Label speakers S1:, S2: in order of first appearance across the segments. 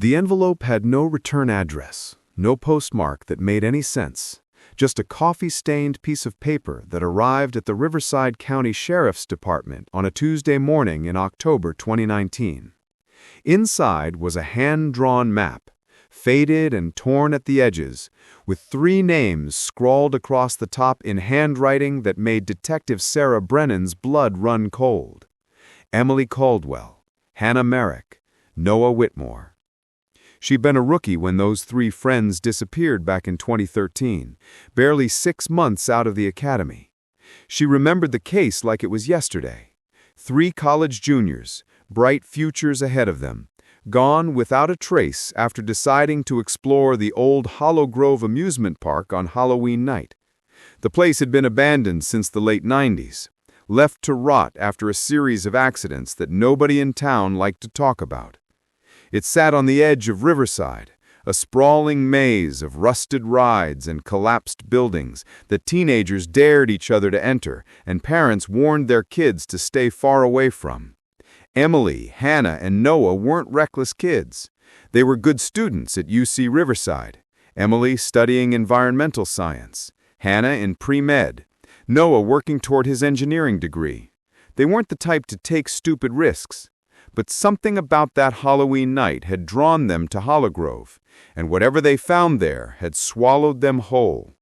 S1: The envelope had no return address, no postmark that made any sense, just a coffee-stained piece of paper that arrived at the Riverside County Sheriff's Department on a Tuesday morning in October 2019. Inside was a hand-drawn map, faded and torn at the edges, with 3 names scrawled across the top in handwriting that made Detective Sarah Brennan's blood run cold. Emily Caldwell, Hannah Merrick, Noah Whitmore. She'd been a rookie when those 3 friends disappeared back in 2013, barely 6 months out of the academy. She remembered the case like it was yesterday. 3 college juniors, bright futures ahead of them, gone without a trace after deciding to explore the old Hollowgrove Amusement Park on Halloween night. The place had been abandoned since the late 90s, left to rot after a series of accidents that nobody in town liked to talk about. It sat on the edge of Riverside, a sprawling maze of rusted rides and collapsed buildings that teenagers dared each other to enter and parents warned their kids to stay far away from. Emily, Hannah, and Noah weren't reckless kids. They were good students at UC Riverside. Emily studying environmental science, Hannah in pre-med, Noah working toward his engineering degree. They weren't the type to take stupid risks. But something about that Halloween night had drawn them to Hollowgrove, and whatever they found there had swallowed them whole.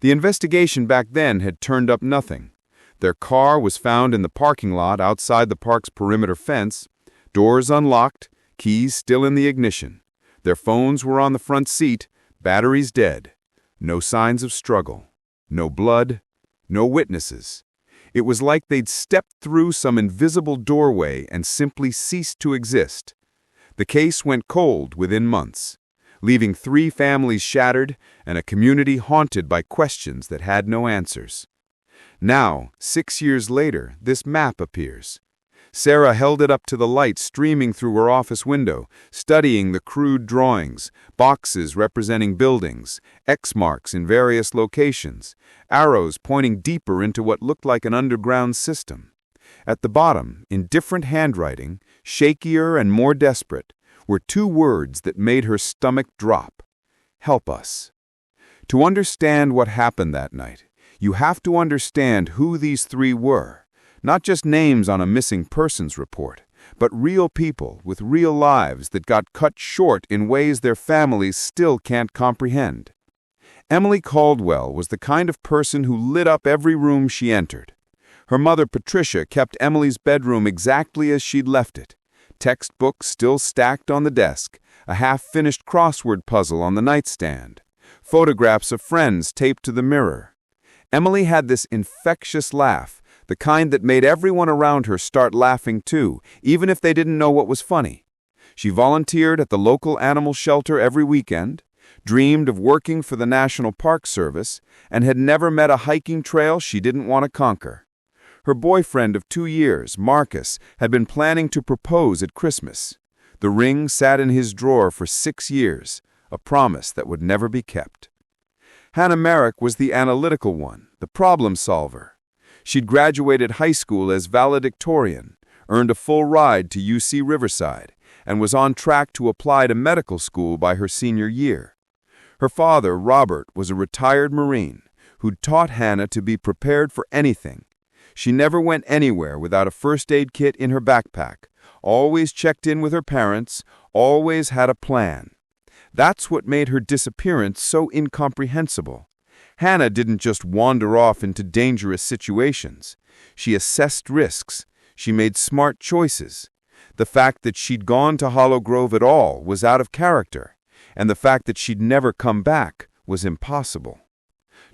S1: The investigation back then had turned up nothing. Their car was found in the parking lot outside the park's perimeter fence, doors unlocked, keys still in the ignition. Their phones were on the front seat, batteries dead. No signs of struggle. No blood. No witnesses. It was like they'd stepped through some invisible doorway and simply ceased to exist. The case went cold within months, leaving 3 families shattered and a community haunted by questions that had no answers. Now, 6 years later, this map appears. Sarah held it up to the light streaming through her office window, studying the crude drawings, boxes representing buildings, X marks in various locations, arrows pointing deeper into what looked like an underground system. At the bottom, in different handwriting, shakier and more desperate, were 2 words that made her stomach drop. Help us. To understand what happened that night, you have to understand who these 3 were. Not just names on a missing persons report, but real people with real lives that got cut short in ways their families still can't comprehend. Emily Caldwell was the kind of person who lit up every room she entered. Her mother, Patricia, kept Emily's bedroom exactly as she'd left it. Textbooks still stacked on the desk, a half-finished crossword puzzle on the nightstand, photographs of friends taped to the mirror. Emily had this infectious laugh, the kind that made everyone around her start laughing too, even if they didn't know what was funny. She volunteered at the local animal shelter every weekend, dreamed of working for the National Park Service, and had never met a hiking trail she didn't want to conquer. Her boyfriend of 2 years, Marcus, had been planning to propose at Christmas. The ring sat in his drawer for 6 years, a promise that would never be kept. Hannah Merrick was the analytical one, the problem solver. She'd graduated high school as valedictorian, earned a full ride to UC Riverside, and was on track to apply to medical school by her senior year. Her father, Robert, was a retired Marine who'd taught Hannah to be prepared for anything. She never went anywhere without a first aid kit in her backpack, always checked in with her parents, always had a plan. That's what made her disappearance so incomprehensible. Hannah didn't just wander off into dangerous situations. She assessed risks. She made smart choices. The fact that she'd gone to Hollowgrove at all was out of character, and the fact that she'd never come back was impossible.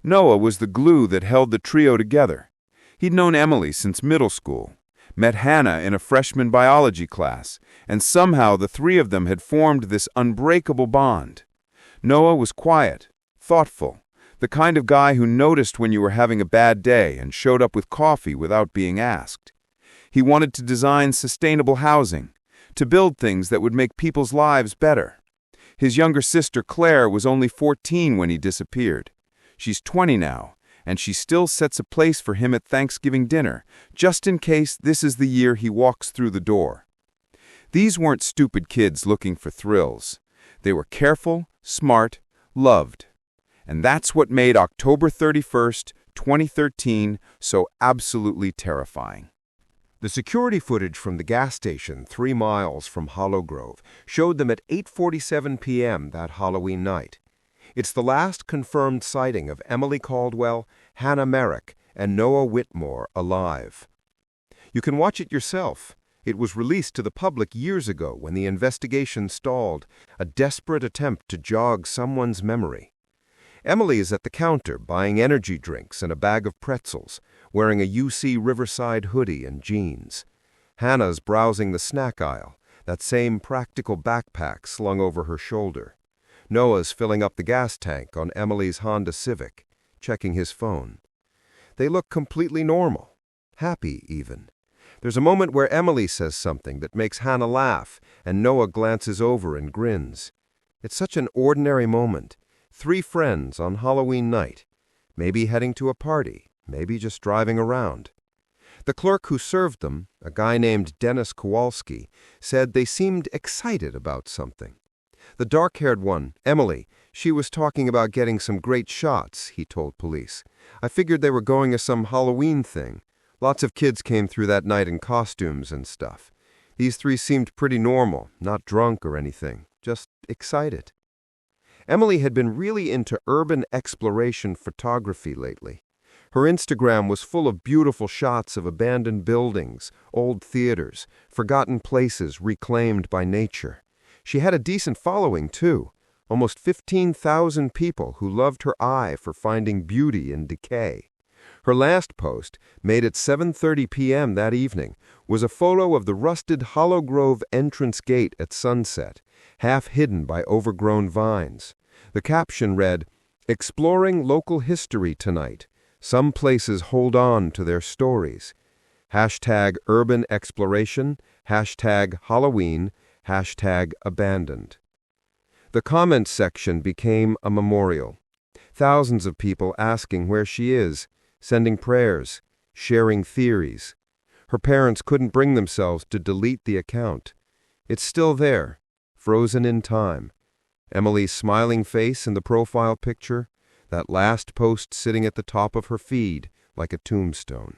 S1: Noah was the glue that held the trio together. He'd known Emily since middle school, met Hannah in a freshman biology class, and somehow the 3 of them had formed this unbreakable bond. Noah was quiet, thoughtful, the kind of guy who noticed when you were having a bad day and showed up with coffee without being asked. He wanted to design sustainable housing, to build things that would make people's lives better. His younger sister, Claire, was only 14 when he disappeared. She's 20 now, and she still sets a place for him at Thanksgiving dinner, just in case this is the year he walks through the door. These weren't stupid kids looking for thrills. They were careful, smart, loved. And that's what made October 31st, 2013 so absolutely terrifying. The security footage from the gas station 3 miles from Hollowgrove showed them at 8:47 p.m. that Halloween night. It's the last confirmed sighting of Emily Caldwell, Hannah Merrick, and Noah Whitmore alive. You can watch it yourself. It was released to the public years ago when the investigation stalled, a desperate attempt to jog someone's memory. Emily is at the counter buying energy drinks and a bag of pretzels, wearing a UC Riverside hoodie and jeans. Hannah's browsing the snack aisle, that same practical backpack slung over her shoulder. Noah's filling up the gas tank on Emily's Honda Civic, checking his phone. They look completely normal, happy even. There's a moment where Emily says something that makes Hannah laugh, and Noah glances over and grins. It's such an ordinary moment. 3 friends on Halloween night, maybe heading to a party, maybe just driving around. The clerk who served them, a guy named Dennis Kowalski, said they seemed excited about something. The dark-haired one, Emily, she was talking about getting some great shots, he told police. I figured they were going to some Halloween thing. Lots of kids came through that night in costumes and stuff. These 3 seemed pretty normal, not drunk or anything, just excited. Emily had been really into urban exploration photography lately. Her Instagram was full of beautiful shots of abandoned buildings, old theaters, forgotten places reclaimed by nature. She had a decent following, too, almost 15,000 people who loved her eye for finding beauty in decay. Her last post, made at 7:30 p.m. that evening, was a photo of the rusted Hollowgrove entrance gate at sunset, half hidden by overgrown vines. The caption read, "Exploring local history tonight. Some places hold on to their stories. Hashtag urban exploration, hashtag Halloween, hashtag abandoned." The comments section became a memorial. Thousands of people asking where she is, sending prayers, sharing theories. Her parents couldn't bring themselves to delete the account. It's still there, frozen in time. Emily's smiling face in the profile picture, that last post sitting at the top of her feed like a tombstone.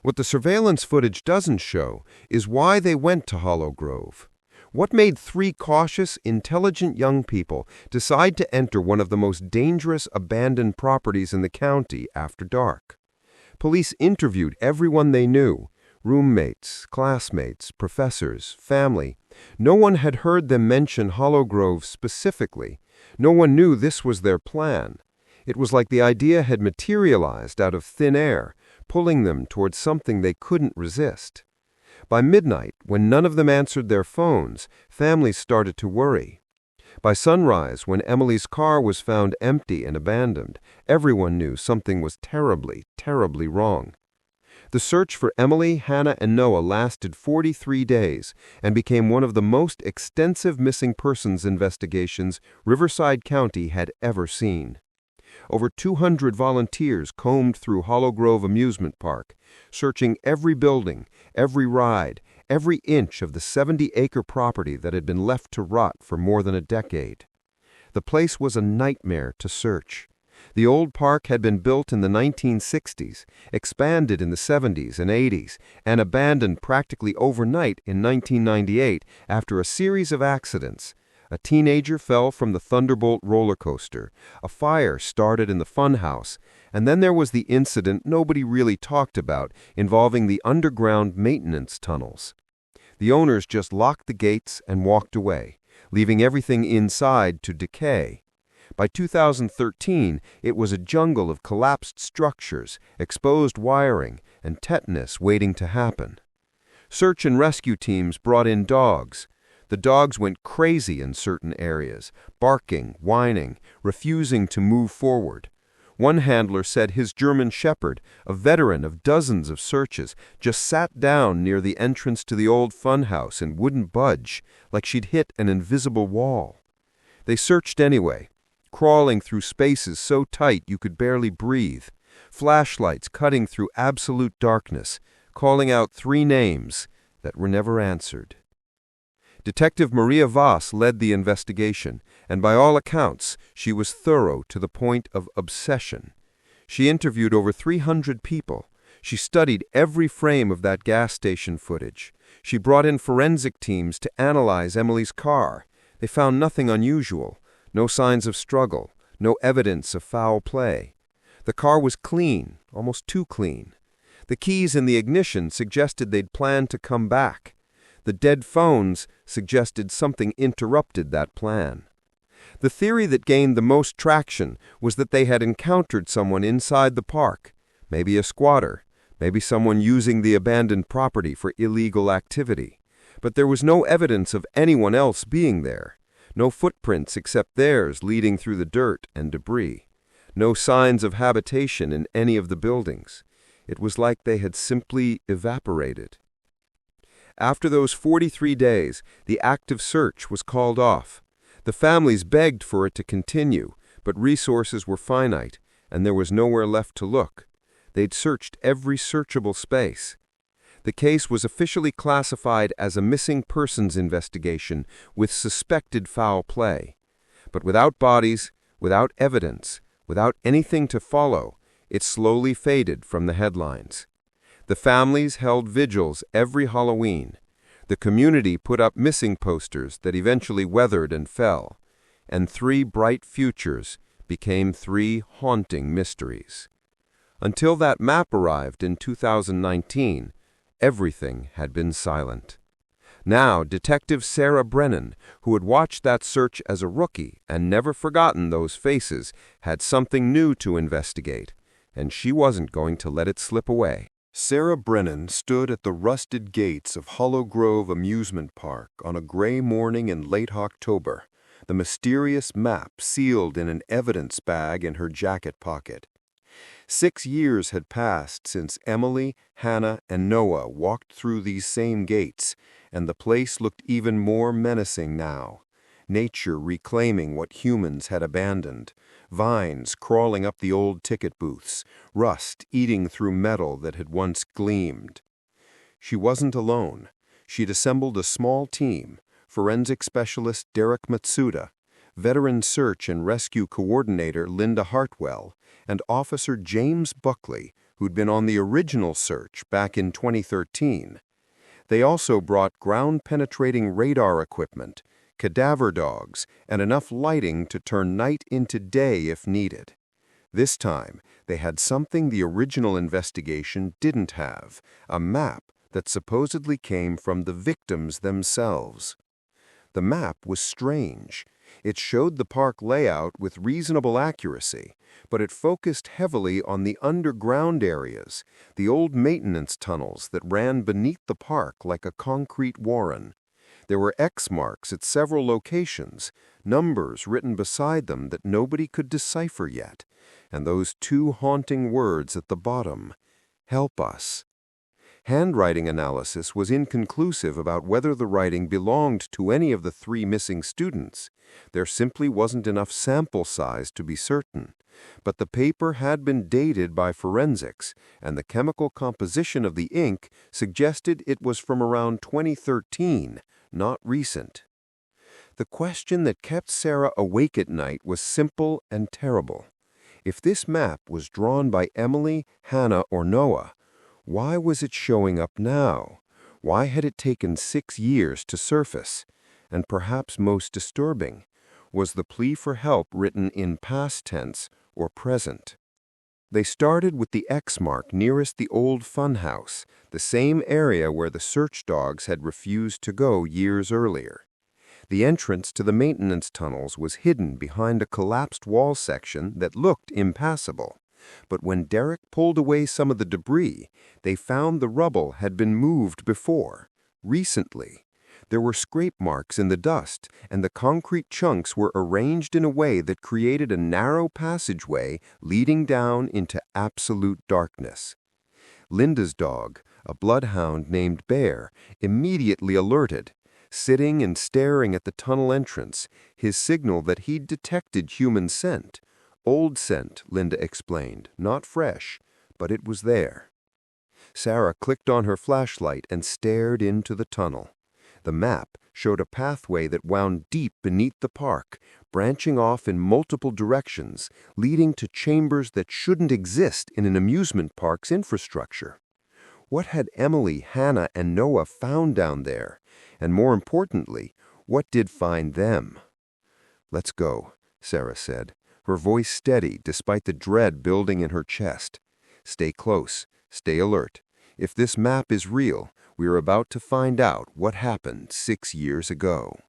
S1: What the surveillance footage doesn't show is why they went to Hollowgrove. What made 3 cautious, intelligent young people decide to enter one of the most dangerous abandoned properties in the county after dark? Police interviewed everyone they knew, roommates, classmates, professors, family. No one had heard them mention Hollowgrove specifically. No one knew this was their plan. It was like the idea had materialized out of thin air, pulling them towards something they couldn't resist. By midnight, when none of them answered their phones, families started to worry. By sunrise, when Emily's car was found empty and abandoned, everyone knew something was terribly, terribly wrong. The search for Emily, Hannah, and Noah lasted 43 days and became one of the most extensive missing persons investigations Riverside County had ever seen. Over 200 volunteers combed through Hollowgrove Amusement Park, searching every building, every ride, every inch of the 70-acre property that had been left to rot for more than a decade. The place was a nightmare to search. The old park had been built in the 1960s, expanded in the 70s and 80s, and abandoned practically overnight in 1998 after a series of accidents. A teenager fell from the Thunderbolt roller coaster, a fire started in the funhouse, and then there was the incident nobody really talked about involving the underground maintenance tunnels. The owners just locked the gates and walked away, leaving everything inside to decay. By 2013, it was a jungle of collapsed structures, exposed wiring, and tetanus waiting to happen. Search and rescue teams brought in dogs. The dogs went crazy in certain areas, barking, whining, refusing to move forward. One handler said his German Shepherd, a veteran of dozens of searches, just sat down near the entrance to the old funhouse and wouldn't budge, like she'd hit an invisible wall. They searched anyway, crawling through spaces so tight you could barely breathe, flashlights cutting through absolute darkness, calling out 3 names that were never answered.
S2: Detective Maria Voss led the investigation, and by all accounts, she was thorough to the point of obsession. She interviewed over 300 people. She studied every frame of that gas station footage. She brought in forensic teams to analyze Emily's car. They found nothing unusual, no signs of struggle, no evidence of foul play. The car was clean, almost too clean. The keys in the ignition suggested they'd planned to come back. The dead phones suggested something interrupted that plan. The theory that gained the most traction was that they had encountered someone inside the park, maybe a squatter, maybe someone using the abandoned property for illegal activity. But there was no evidence of anyone else being there, no footprints except theirs leading through the dirt and debris, no signs of habitation in any of the buildings. It was like they had simply evaporated. After those 43 days, the active search was called off. The families begged for it to continue, but resources were finite, and there was nowhere left to look. They'd searched every searchable space. The case was officially classified as a missing persons investigation with suspected foul play. But without bodies, without evidence, without anything to follow, it slowly faded from the headlines. The families held vigils every Halloween. The community put up missing posters that eventually weathered and fell, and 3 bright futures became 3 haunting mysteries. Until that map arrived in 2019, everything had been silent. Now, Detective Sarah Brennan, who had watched that search as a rookie and never forgotten those faces, had something new to investigate, and she wasn't going to let it slip away.
S1: Sarah Brennan stood at the rusted gates of Hollowgrove Amusement Park on a gray morning in late October, the mysterious map sealed in an evidence bag in her jacket pocket. 6 years had passed since Emily, Hannah, and Noah walked through these same gates, and the place looked even more menacing now. Nature reclaiming what humans had abandoned, vines crawling up the old ticket booths, rust eating through metal that had once gleamed. She wasn't alone. She'd assembled a small team: forensic specialist Derek Matsuda, veteran search and rescue coordinator Linda Hartwell, and Officer James Buckley, who'd been on the original search back in 2013. They also brought ground-penetrating radar equipment, cadaver dogs, and enough lighting to turn night into day if needed. This time, they had something the original investigation didn't have: a map that supposedly came from the victims themselves. The map was strange. It showed the park layout with reasonable accuracy, but it focused heavily on the underground areas, the old maintenance tunnels that ran beneath the park like a concrete warren. There were X marks at several locations, numbers written beside them that nobody could decipher yet, and those 2 haunting words at the bottom: "Help us." Handwriting analysis was inconclusive about whether the writing belonged to any of the 3 missing students. There simply wasn't enough sample size to be certain. But the paper had been dated by forensics, and the chemical composition of the ink suggested it was from around 2013, not recent. The question that kept Sarah awake at night was simple and terrible. If this map was drawn by Emily, Hannah, or Noah, why was it showing up now? Why had it taken 6 years to surface? And perhaps most disturbing, was the plea for help written in past tense or present? They started with the X mark nearest the old funhouse, the same area where the search dogs had refused to go years earlier. The entrance to the maintenance tunnels was hidden behind a collapsed wall section that looked impassable. But when Derek pulled away some of the debris, they found the rubble had been moved before, recently. There were scrape marks in the dust, and the concrete chunks were arranged in a way that created a narrow passageway leading down into absolute darkness. Linda's dog, a bloodhound named Bear, immediately alerted, sitting and staring at the tunnel entrance, his signal that he'd detected human scent. Old scent, Linda explained, not fresh, but it was there. Sarah clicked on her flashlight and stared into the tunnel.
S2: The map showed a pathway that wound deep beneath the park, branching off in multiple directions, leading to chambers that shouldn't exist in an amusement park's infrastructure. What had Emily, Hannah, and Noah found down there? And more importantly, what did find them? "Let's go," Sarah said, her voice steady despite the dread building in her chest. "Stay close. Stay alert. If this map is real, we are about to find out what happened 6 years ago."